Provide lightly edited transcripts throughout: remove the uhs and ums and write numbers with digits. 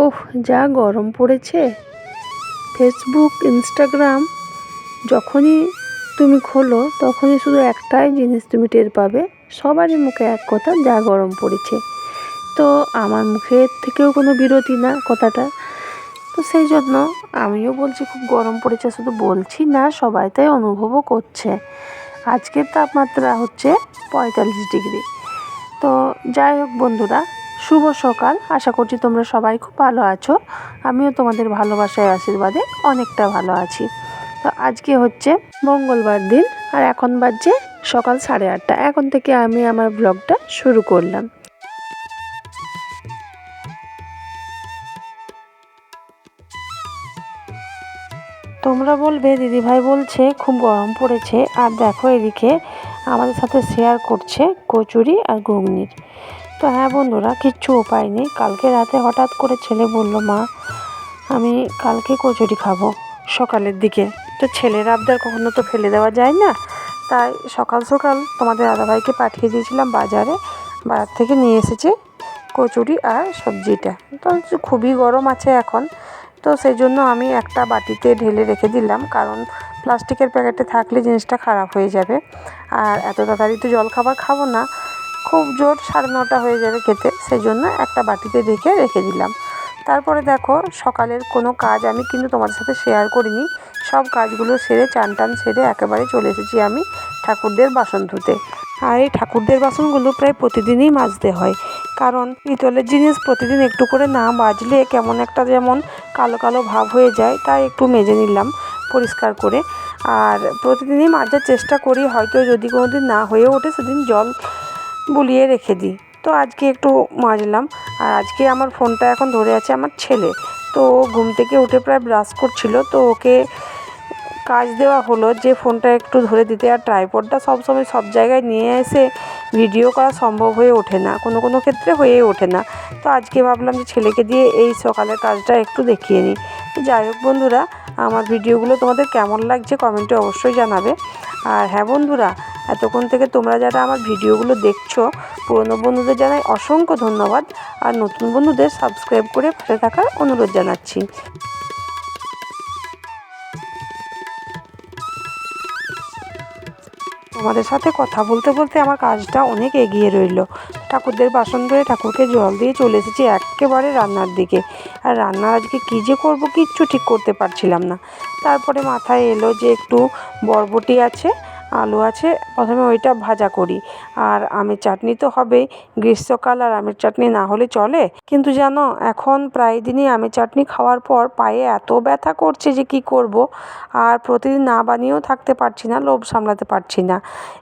ওহ, যা গরম পড়েছে! ফেসবুক, ইনস্টাগ্রাম যখনই তুমি খোলো তখনই শুধু একটাই জিনিস তুমি টের পাবে, সবারই মুখে এক কথা, যা গরম পড়েছে। তো আমার মুখের থেকেও কোনো বিরতি না কথাটা। তো সেই জন্য আমিও বলছি খুব গরম পড়েছে, শুধু বলছি না, সবাই তাই অনুভবও করছে। আজকের তাপমাত্রা হচ্ছে 45 ডিগ্রি। তো যাই হোক বন্ধুরা, শুভ সকাল। আশা করছি তোমরা সবাই খুব ভালো আছো। আমিও তোমাদের ভালোবাসায় আশীর্বাদে অনেকটা ভালো আছি। তো আজকে হচ্ছে মঙ্গলবার দিন, আর এখন বাজছে সকাল 8:30। এখন থেকে আমি আমার ব্লগটা শুরু করলাম। তোমরা বলবে দিদিভাই বলছে খুব গরম পড়েছে, আর দেখো এদিকে আমাদের সাথে শেয়ার করছে কচুরি আর ঘুগনির। তো হ্যাঁ বন্ধুরা, কিচ্ছু উপায় নেই। কালকে রাতে হঠাৎ করে ছেলে বলল, মা আমি কালকে কচুরি খাবো সকালের দিকে। তো ছেলের আবদার কখনো তো ফেলে দেওয়া যায় না। তাই সকাল সকাল তোমাদের দাদাভাইকে পাঠিয়ে দিয়েছিলাম বাজারে। বাজার থেকে নিয়ে এসেছে কচুরি আর সবজিটা। তো খুবই গরম আছে এখন, তো সেই জন্য আমি একটা বাটিতে ঢেলে রেখে দিলাম, কারণ প্লাস্টিকের প্যাকেটে থাকলে জিনিসটা খারাপ হয়ে যাবে। আর এত তাড়াতাড়ি তো জলখাবার খাবো না, খুব জোর 9:30 হয়ে যাবে খেতে, সেই জন্য একটা বাটিতে রেখে দিলাম। তারপরে দেখো, সকালের কোনো কাজ আমি কিন্তু তোমাদের সাথে শেয়ার করিনি। সব কাজগুলো সেরে, চান টান সেরে একেবারে চলে এসেছি আমি ঠাকুরদের বাসন ধুতে। আর এই ঠাকুরদের বাসনগুলো প্রায় প্রতিদিনই মাজতে হয়, কারণ পিতলের জিনিস প্রতিদিন একটু করে না মাজলে কেমন একটা যেমন কালো কালো ভাব হয়ে যায়। তাই একটু মেজে নিলাম পরিষ্কার করে। আর প্রতিদিনই মাজার চেষ্টা করি, হয়তো যদি কোনো দিন না হয়ে ওঠে সেদিন জল বুলিয়ে রেখে দিই। তো আজকে একটু মাজলাম। আর আজকে আমার ফোনটা এখন ধরে আছে আমার ছেলে। তো ঘুম থেকে উঠে প্রায় ব্রাশ করছিল, তো ওকে কাজ দেওয়া হলো যে ফোনটা একটু ধরে দিতে। আর ট্রাইপডটা সবসময় সব জায়গায় নিয়ে এসে ভিডিও করা সম্ভব হয়ে ওঠে না, কোনো ক্ষেত্রে হয়ে ওঠে না। তো আজকে ভাবলাম যে ছেলেকে দিয়ে এই সকালের কাজটা একটু দেখিয়ে নিই। তো যাই হোক বন্ধুরা, আমার ভিডিওগুলো তোমাদের কেমন লাগছে কমেন্টে অবশ্যই জানাবে। আর হ্যাঁ বন্ধুরা, এতক্ষণ থেকে তোমরা যারা আমার ভিডিওগুলো দেখছো, পুরনো বন্ধুদের জানাই অসংখ্য ধন্যবাদ। আর নতুন বন্ধুদের সাবস্ক্রাইব করে পাশে থাকার অনুরোধ জানাচ্ছি। তোমাদের সাথে কথা বলতে বলতে আমার কাজটা অনেক এগিয়ে রইল। ঠাকুরদের বাসন ধরে ঠাকুরকে জল দিয়ে চলে এসেছি একেবারে রান্নার দিকে। আর রান্নার আজকে কী যে করবো কিচ্ছু ঠিক করতে পারছিলাম না। তারপরে মাথায় এলো যে একটু বরবটি আছে, আলু আছে, প্রথমে ওইটা ভাজা করি। আর আমের চাটনি তো হবেই, গ্রীষ্মকাল আর আমের চাটনি না হলে চলে। কিন্তু জানো, এখন প্রায় দিনই আমের চাটনি খাওয়ার পর পায়ে এত ব্যথা করছে যে কি করব। আর প্রতিদিন না বানিয়েও থাকতে পারছি না, লোভ সামলাতে পারছি না।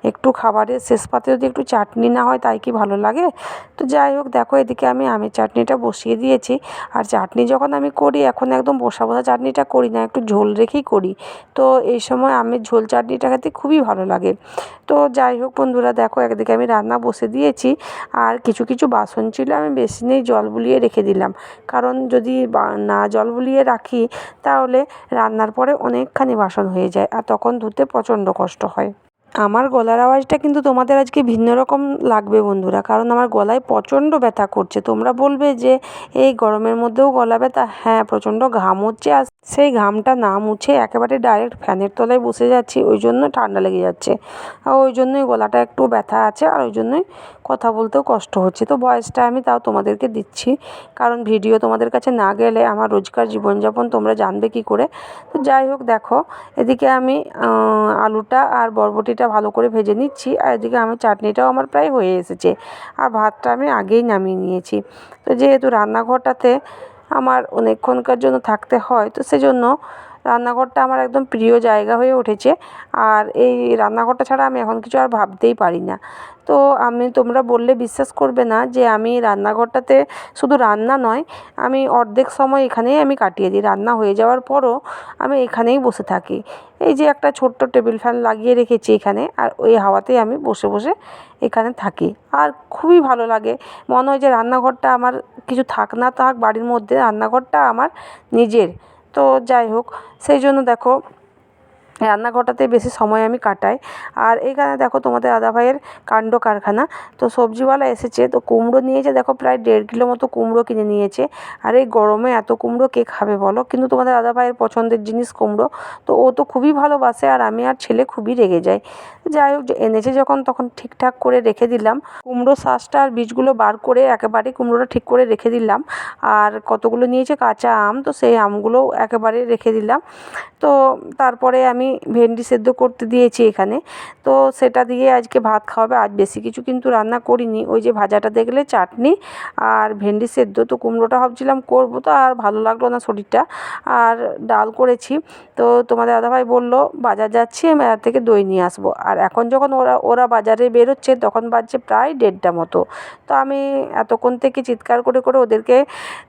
একটু খাবারের শেষ পাতে যদি একটু চাটনি না হয় তাই কি ভালো লাগে? তো যাই হোক, দেখো এদিকে আমি আমের চাটনিটা বসিয়ে দিয়েছি। আর চাটনি যখন আমি করি, এখন একদম বসা বসা চাটনিটা করি না, একটু ঝোল রেখেই করি। তো এই সময় আমের ঝোল চাটনিটা খেতে খুবই ভালো লাগে। তো যাই হোক বন্ধুরা, দেখো একদিকে আমি রান্না বসে দিয়েছি। আর কিছু কিছু বাসন ছিল, আমি বেসিনেই জল বুলিয়ে রেখে দিলাম, কারণ যদি না জল বুলিয়ে রাখি তাহলে রান্নার পরে অনেকখানি বাসন হয়ে যায়, আর তখন ধুতে প্রচণ্ড কষ্ট হয়। আমার গলার আওয়াজটা কিন্তু তোমাদের আজকে ভিন্ন রকম লাগবে বন্ধুরা, কারণ আমার গলায় প্রচণ্ড ব্যথা করছে। তোমরা বলবে যে এই গরমের মধ্যেও গলা ব্যথা? হ্যাঁ, প্রচণ্ড ঘাম হচ্ছে, আর সেই ঘামটা না মুছে একেবারে ডাইরেক্ট ফ্যানের তলায় বসে যাচ্ছি, ওই জন্য ঠান্ডা লেগে যাচ্ছে। আর ওই জন্যই গলাটা একটু ব্যথা আছে, আর ওই জন্যই কথা বলতেও কষ্ট হচ্ছে। তো ভয়েসটা আমি তাও তোমাদেরকে দিচ্ছি, কারণ ভিডিও তোমাদের কাছে না গেলে আমার রোজকার জীবনযাপন তোমরা জানবে কি করে। তো যাই হোক, দেখো এদিকে আমি আলুটা আর বরবটিটা ভালো করে ভেজে নিচ্ছি, আর এদিকে আমার চাটনিটাও আমার প্রায় হয়ে এসেছে। আর ভাতটা আমি আগেই নামিয়ে নিয়েছি। তো যেহেতু রান্নাঘরটাতে আমার অনেকক্ষণকার জন্য থাকতে হয়, তো সেজন্য রান্নাঘরটা আমার একদম প্রিয় জায়গা হয়ে উঠেছে। আর এই রান্নাঘরটা ছাড়া আমি এখন কিছু আর ভাবতেই পারি না। তো তোমরা বললে বিশ্বাস করবে না যে আমি রান্নাঘরটাতে শুধু রান্না নয়, আমি অর্ধেক সময় এখানেই আমি কাটিয়ে দিই। রান্না হয়ে যাওয়ার পরও আমি এখানেই বসে থাকি। এই যে একটা ছোট্ট টেবিল ফ্যান লাগিয়ে রেখেছি এখানে, আর ওই হাওয়াতেই আমি বসে বসে এখানে থাকি। আর খুবই ভালো লাগে, মনে হয় যে রান্নাঘরটা আমার, কিছু থাক না থাক বাড়ির মধ্যে, রান্নাঘরটা আমার নিজের। তো যাই হোক, সেই জন্য দেখো রান্নাঘরটাতে বেশি সময় আমি কাটাই। আর এইখানে দেখো তোমাদের দাদাভাইয়ের কাণ্ড কারখানা। তো সবজিওয়ালা এসেছে, তো কুমড়ো নিয়েছে দেখো প্রায় 1.5 কিলো মতো কুমড়ো কিনে নিয়েছে। আর এই গরমে এত কুমড়ো কে খাবে বলো? কিন্তু তোমাদের দাদাভাইয়ের পছন্দের জিনিস কুমড়ো, তো ও তো খুবই ভালোবাসে আর আমি আর ছেলে খুবই রেগে যাই। যাই হোক, যে এনেছে যখন তখন ঠিকঠাক করে রেখে দিলাম। কুমড়ো শাঁসটা আর বীজগুলো বার করে একেবারে কুমড়োটা ঠিক করে রেখে দিলাম। আর কতগুলো নিয়েছে কাঁচা আম, তো সেই আমগুলোও একেবারে রেখে দিলাম। তো তারপরে আমি ভেন্ডি সেদ্ধ করতে দিয়েছি এখানে। তো সেটা দিয়ে আজকে ভাত খাওয়াবে। আজ বেশি কিছু কিন্তু রান্না করিনি, ওই যে ভাজাটা দেখলে, চাটনি আর ভেন্ডি সেদ্ধ। তো কুমড়োটা ভাবছিলাম করবো, তো আর ভালো লাগলো না শরীরটা, আর ডাল করেছি। তো তোমাদের দাদাভাই বলল বাজার যাচ্ছি, আমি বাজার থেকে দই নিয়ে আসবো। আর এখন যখন ওরা বাজারে বেরোচ্ছে তখন বাজছে প্রায় 1:30 মতো। তো আমি এতক্ষণ থেকে চিৎকার করে করে ওদেরকে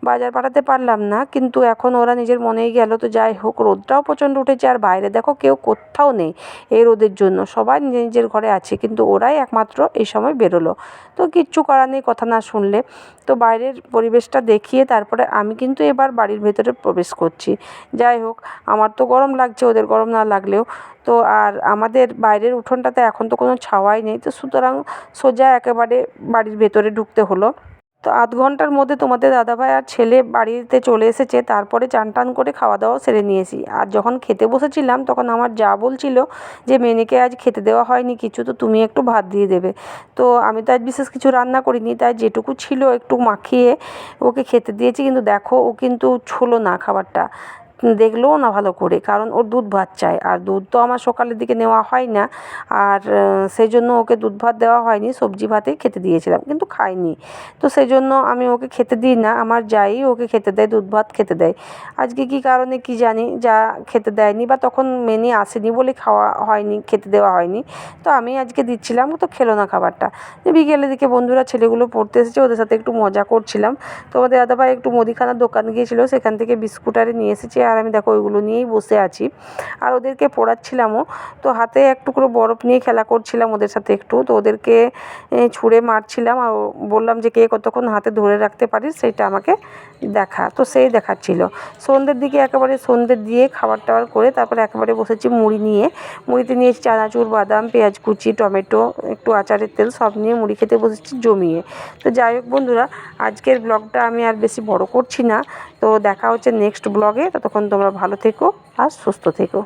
বাজার পাঠাতে পারলাম না, কিন্তু এখন ওরা নিজের মনেই গেল। তো যাই হোক, রোদটাও প্রচণ্ড উঠেছে আর বাইরে দেখো কেউ কোথাও নেই এই রোদের জন্য, সবাই নিজের নিজের ঘরে আছে, কিন্তু ওরাই একমাত্র এই সময় বেরোলো। তো কিচ্ছু করার নেই কথা না শুনলে। তো বাইরের পরিবেশটা দেখিয়ে তারপরে আমি কিন্তু এবার বাড়ির ভেতরে প্রবেশ করছি। যাই হোক, আমার তো গরম লাগছে, ওদের গরম না লাগলেও। তো আর আমাদের বাইরের উঠোনটাতে এখন তো কোনো ছাওয়াই নেই, তো সুতরাং সোজা একেবারে বাড়ির ভেতরে ঢুকতে হলো। তো আধ ঘন্টার মধ্যে তোমাদের দাদাভাই আর ছেলে বাড়িতে চলে এসেছে। তারপরে চান টান করে খাওয়া দাওয়া সেরে নিয়েছি। আর যখন খেতে বসেছিলাম তখন আমার যা বলছিল যে মেনিকে আজ খেতে দেওয়া হয়নি কিছু, তো তুমি একটু ভাত দিয়ে দেবে। তো আমি তো আজ বিশেষ কিছু রান্না করিনি, তাই যেটুকু ছিল একটু মাখিয়ে ওকে খেতে দিয়েছি। কিন্তু দেখো, ও কিন্তু ছুঁলো না খাবারটা, দেখলোও না ভালো করে, কারণ ওর দুধ ভাত চাই। আর দুধ তো আমার সকালের দিকে নেওয়া হয় না, আর সেই জন্য ওকে দুধ ভাত দেওয়া হয়নি, সবজি ভাতেই খেতে দিয়েছিলাম, কিন্তু খায়নি। তো সেই জন্য আমি ওকে খেতে দিই না, আমার যাই ওকে খেতে দেয়, দুধ ভাত খেতে দেয়। আজকে কী কারণে কী জানি যা খেতে দেয়নি, বা তখন মেনে আসেনি বলে খাওয়া হয়নি, খেতে দেওয়া হয়নি। তো আমি আজকে দিচ্ছিলাম, তো খেলো না খাবারটা। বিকেলের দিকে বন্ধুরা ছেলেগুলো পড়তে এসেছে, ওদের সাথে একটু মজা করছিলাম। তো আমাদের দাদাভাই একটু মুদিখানার দোকান গিয়েছিলো, সেখান থেকে বিস্কুট আরে নিয়ে এসেছে। আর আমি দেখো ওইগুলো নিয়েই বসে আছি আর ওদেরকে পড়াচ্ছিলামও। তো হাতে এক টুকরো বরফ নিয়ে খেলা করছিলাম ওদের সাথে একটু। তো ওদেরকে ছুঁড়ে মারছিলাম আর বললাম যে কে কতক্ষণ হাতে ধরে রাখতে পারিস সেটা আমাকে দেখা। তো সেই দেখাচ্ছিল। সন্ধ্যের দিকে একেবারে সন্ধ্যে দিয়ে খাবার টাবার করে তারপরে একেবারে বসেছি মুড়ি নিয়ে। মুড়িতে নিয়েছি চানাচুর, বাদাম, পেঁয়াজ কুচি, টমেটো, একটু আচারের তেল, সব নিয়ে মুড়ি খেতে বসেছি জমিয়ে। তো যাই হোক বন্ধুরা, আজকের ব্লগটা আমি আর বেশি বড় করছি না। তো দেখা হচ্ছে নেক্সট ব্লগে। ততক্ষণ তোমরা ভালো থেকো আর সুস্থ থেকো।